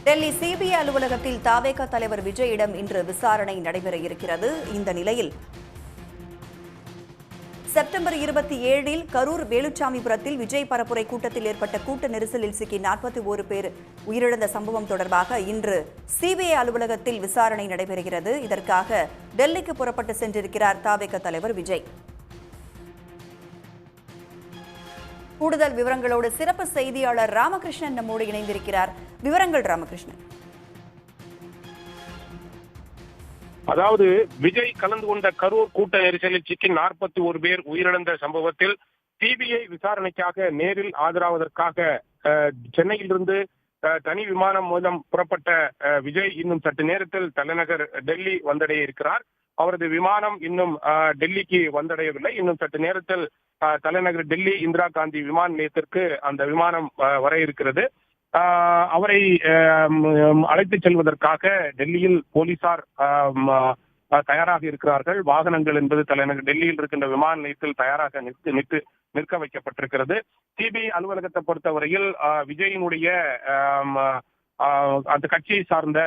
Delhi CBI அலுவலகத்தில் தவேக தலைவர் விஜயிடம் இன்று விசாரணை நடைபெற இருக்கிறது. இந்த நிலையில் செப்டம்பர் 27 கரூர் வேலுச்சாமிபுரத்தில் விஜய் பரப்புரை கூட்டத்தில் ஏற்பட்ட கூட்ட நெரிசலில் சிக்கி 41 பேர் உயிரிழந்த சம்பவம் தொடர்பாக இன்று சிபிஐ அலுவலகத்தில் விசாரணை நடைபெறுகிறது. இதற்காக டெல்லிக்கு புறப்பட்டு சென்றிருக்கிறார் தவேக தலைவர் விஜய். கூடுதல் விவரங்களோடு சிறப்பு செய்தியாளர் ராமகிருஷ்ணன் நம்மோடு இணைந்திருக்கிறார். விவரங்கள் ராமகிருஷ்ணன். அதாவது விஜய் கலந்து கொண்ட கரூர் கூட்ட நெரிசலில் சிக்கி 41 பேர் உயிரிழந்த சம்பவத்தில் சிபிஐ விசாரணைக்காக நேரில் ஆஜராவதற்காக சென்னையிலிருந்து தனி விமானம் மூலம் புறப்பட்ட விஜய் இன்னும் சற்று நேரத்தில் தலைநகர் டெல்லி வந்தடைய இருக்கிறார். அவரது விமானம் இன்னும் டெல்லிக்கு வந்தடையவில்லை. இன்னும் சற்று நேரத்தில் தலைநகர் டெல்லி இந்திரா காந்தி விமான நிலையத்திற்கு அந்த விமானம் வர இருக்கிறது. அவரை அழைத்துச் செல்வதற்காக டெல்லியில் போலீசார் தயாராக இருக்கிறார்கள். வாகனங்கள் என்பது தலைநகர் டெல்லியில் இருக்கின்ற விமான நிலையத்தில் தயாராக நிற்க வைக்கப்பட்டிருக்கிறது. சிபிஐ அலுவலகத்தை பொறுத்தவரையில் விஜயினுடைய அந்த கட்சியை சார்ந்த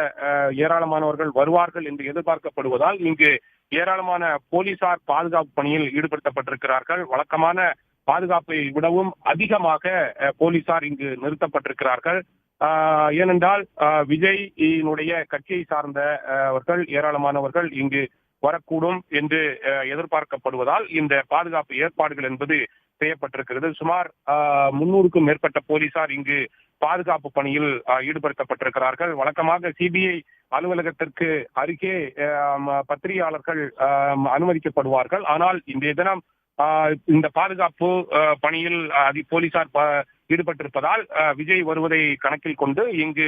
ஏராளமானவர்கள் வருவார்கள் என்று எதிர்பார்க்கப்படுவதால் இங்கு ஏராளமான போலீசார் பாதுகாப்பு பணியில் ஈடுபடுத்தப்பட்டிருக்கிறார்கள். வழக்கமான பாதுகாப்பை விடவும் அதிகமாக போலீசார் இங்கு நிறுத்தப்பட்டிருக்கிறார்கள். ஏனென்றால் விஜயினுடைய கட்சியை சார்ந்தவர்கள் ஏராளமானவர்கள் இங்கு வரக்கூடும் என்று எதிர்பார்க்கப்படுவதால் இந்த பாதுகாப்பு ஏற்பாடுகள் என்பது செய்யப்பட்டிருக்கிறது. சுமார் 300க்கும் மேற்பட்ட போலீசார் இங்கு பாதுகாப்பு பணியில் ஈடுபடுத்தப்பட்டிருக்கிறார்கள். வழக்கமாக சிபிஐ அலுவலகத்திற்கு அருகே பத்திரிகையாளர்கள் அனுமதிக்கப்படுவார்கள். ஆனால் இன்றைய தினம் இந்த பாதுகாப்பு பணியில் போலீசார் ஈடுபட்டிருப்பதால் விஜய் வருவதை கணக்கில் கொண்டு இங்கு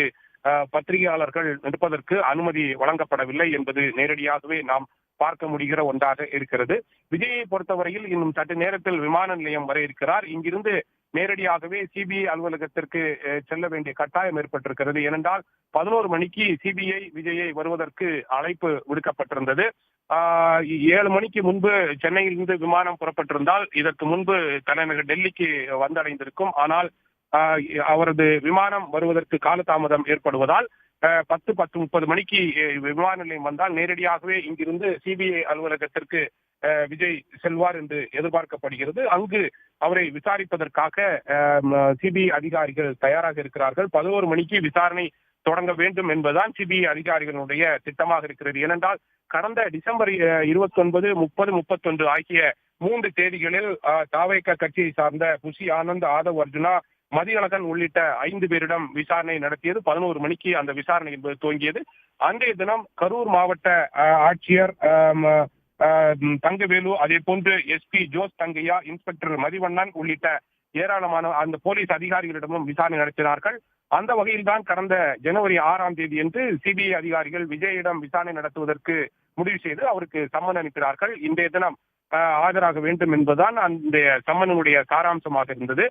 பத்திரிகையாளர்கள் நிற்பதற்கு அனுமதி வழங்கப்படவில்லை என்பது நேரடியாகவே நாம் பார்க்க முடிகிற ஒன்றாக இருக்கிறது. விஜயை பொறுத்தவரையில் இன்னும் சற்று நேரத்தில் விமான நிலையம் வர இருக்கிறார். இங்கிருந்து நேரடியாகவே சிபிஐ அலுவலகத்திற்கு செல்ல வேண்டிய கட்டாயம் ஏற்பட்டிருக்கிறது. ஏனென்றால் 11 மணிக்கு சிபிஐ விஜயை வருவதற்கு அழைப்பு விடுக்கப்பட்டிருந்தது. 7 மணிக்கு முன்பு சென்னையிலிருந்து விமானம் புறப்பட்டிருந்தால் இதற்கு முன்பு தலைநகர் டெல்லிக்கு வந்தடைந்திருக்கும். ஆனால் அவரது விமானம் வருவதற்கு காலதாமதம் ஏற்படுவதால் 10:30 மணிக்கு விமான நிலையம் வந்தால் நேரடியாகவே இங்கிருந்து சிபிஐ அலுவலகத்திற்கு விஜய் செல்வார் என்று எதிர்பார்க்கப்படுகிறது. அங்கு அவரை விசாரிப்பதற்காக சிபிஐ அதிகாரிகள் தயாராக இருக்கிறார்கள். 11 மணிக்கு விசாரணை தொடங்க வேண்டும் என்பதுதான் சிபிஐ அதிகாரிகளுடைய திட்டமாக இருக்கிறது. ஏனென்றால் கடந்த டிசம்பர் 29, 30, 31 ஆகிய 3 தேதிகளில் தவேக கட்சியை சார்ந்த புஷி ஆனந்த், ஆதவ் அர்ஜுனா, மதியழகன் உள்ளிட்ட 5 பேரிடம் விசாரணை நடத்தியது. 11 மணிக்கு அந்த விசாரணை என்பது துவங்கியது. அன்றைய தினம் கரூர் மாவட்ட ஆட்சியர் தங்கவேலு, அதே போன்று எஸ்பி ஜோஸ் தங்கையா, இன்ஸ்பெக்டர் மதிவண்ணன் உள்ளிட்ட ஏராளமான அந்த போலீஸ் அதிகாரிகளிடமும் விசாரணை நடத்தினார்கள். அந்த வகையில் தான் கடந்த ஜனவரி 6ஆம் தேதி என்று சிபிஐ அதிகாரிகள் விஜயிடம் விசாரணை நடத்துவதற்கு முடிவு செய்து அவருக்கு சம்மன் அனுப்பினார்கள். இன்றைய தினம் ஆஜராக வேண்டும் என்பதுதான் அந்த சம்மனுடைய சாராம்சமாக இருந்தது.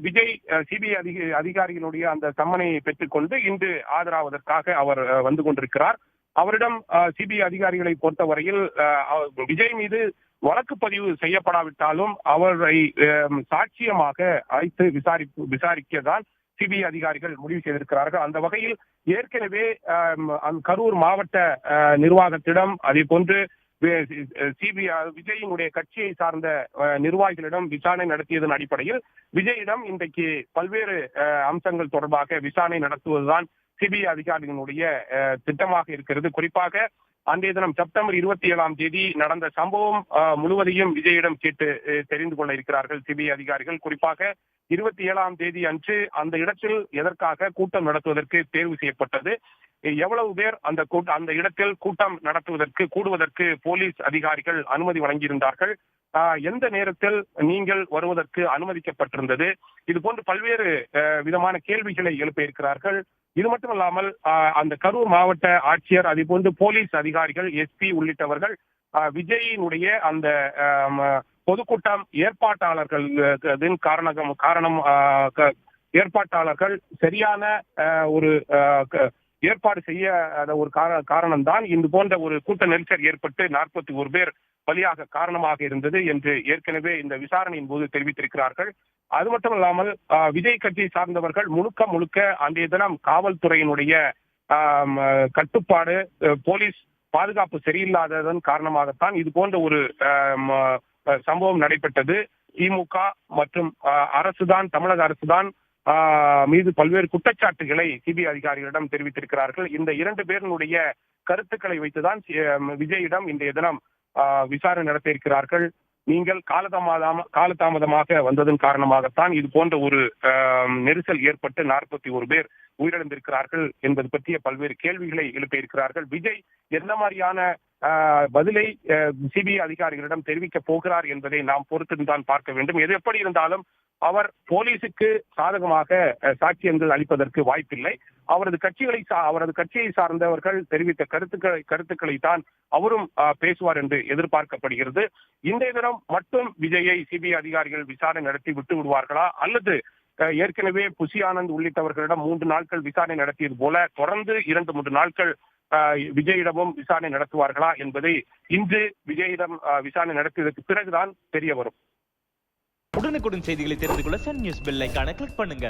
விஜய் சிபிஐ அதிகாரிகளுடைய அந்த சம்மனை பெற்றுக்கொண்டு இன்று ஆஜராவதற்காக அவர் வந்து கொண்டிருக்கிறார். அவரிடம் சிபிஐ அதிகாரிகளை பொறுத்தவரையில் விஜய் மீது வழக்கு பதிவு செய்யப்படாவிட்டாலும் அவரை சாட்சியமாக அழைத்து விசாரிக்கதான் சிபிஐ அதிகாரிகள் முடிவு செய்திருக்கிறார்கள். அந்த வகையில் ஏற்கனவே கரூர் மாவட்ட நிர்வாகத்திடம், அதே போன்று சிபிஐ விஜயினுடைய கட்சியை சார்ந்த நிர்வாகிகளிடம் விசாரணை நடத்தியதன் அடிப்படையில் விஜயிடம் இன்றைக்கு பல்வேறு அம்சங்கள் தொடர்பாக விசாரணை நடத்துவதுதான் சிபிஐ அதிகாரிகளுடைய திட்டமாக இருக்கிறது. குறிப்பாக அன்றைய தினம் செப்டம்பர் 27ஆம் தேதி நடந்த சம்பவம் முழுவதையும் விஜயிடம் கேட்டு தெரிந்து கொள்ள இருக்கிறார்கள் சிபிஐ அதிகாரிகள். குறிப்பாக 27ஆம் தேதி அன்று அந்த இடத்தில் எதற்காக கூட்டம் நடத்துவதற்கு தேர்வு செய்யப்பட்டது, எவ்வளவு பேர் அந்த இடத்தில் கூட்டம் கூடுவதற்கு போலீஸ் அதிகாரிகள் அனுமதி வழங்கியிருந்தார்கள், எந்த நேரத்தில் நீங்கள் வருவதற்கு அனுமதிக்கப்பட்டிருந்தது, இது போன்று பல்வேறு விதமான கேள்விகளை எழுப்ப இருக்கிறார்கள். இது மட்டுமல்லாமல் அந்த கரூர் மாவட்ட ஆட்சியர், அதே போன்று போலீஸ் அதிகாரிகள், எஸ்பி உள்ளிட்டவர்கள் விஜயினுடைய அந்த பொதுக்கூட்டம் ஏற்பாட்டாளர்கள் சரியான ஒரு ஏற்பாடு செய்ய ஒரு காரணம்தான் இது போன்ற ஒரு கூட்ட நெரிசல் ஏற்பட்டு 41 பேர் பலியாக காரணமாக இருந்தது என்று ஏற்கனவே இந்த விசாரணையின் போது தெரிவித்திருக்கிறார்கள். அது மட்டுமல்லாமல் விஜய் கட்சியை சார்ந்தவர்கள் முழுக்க அன்றைய தினம் காவல்துறையினுடைய கட்டுப்பாடு, போலீஸ் பாதுகாப்பு சரியில்லாததன் காரணமாகத்தான் இது போன்ற ஒரு சம்பவம் நடைபெற்றது. திமுக மற்றும் அரசுதான், தமிழக அரசுதான் மீது பல்வேறு குற்றச்சாட்டுகளை சிபிஐ அதிகாரிகளிடம் தெரிவித்திருக்கிறார்கள். இந்த 2 பேரினுடைய கருத்துக்களை வைத்துதான் விஜயிடம் இன்றைய தினம் விசாரணை நடத்த இருக்கிறார்கள். நீங்கள் காலதாமதமாக வந்ததன் காரணமாகத்தான் இது போன்ற ஒரு நெரிசல் ஏற்பட்டு 41 பேர் உயிரிழந்திருக்கிறார்கள் என்பது பற்றிய பல்வேறு கேள்விகளை எழுப்பியிருக்கிறார்கள். விஜய் எந்த மாதிரியான பதிலை சிபிஐ அதிகாரிகளிடம் தெரிவிக்க போகிறார் என்பதை நாம் பொறுத்துதான் பார்க்க வேண்டும். எது எப்படி இருந்தாலும் அவர் போலீசுக்கு சாதகமாக சாட்சியங்கள் அளிப்பதற்கு வாய்ப்பில்லை. அவரது கட்சியை சார்ந்தவர்கள் தெரிவித்த கருத்துக்களை தான் அவரும் பேசுவார் என்று எதிர்பார்க்கப்படுகிறது. இன்றைய தினம் மட்டும் விஜயை சிபிஐ அதிகாரிகள் விசாரணை நடத்தி விட்டு விடுவார்களா, அல்லது ஏற்கனவே புசி ஆனந்த் உள்ளிட்டவர்களிடம் 3 நாட்கள் விசாரணை நடத்தியது போல தொடர்ந்து 2-3 நாட்கள் விஜயிடமும் விசாரணை நடத்துவார்களா என்பதை இன்று விஜயிடம் விசாரணை நடத்தியதற்கு பிறகுதான் தெரிய வரும். உடனுக்குடன் செய்திகளை தெரிந்து கொள்ள சன் நியூஸ் பெல் ஐகானை கிளிக் பண்ணுங்க.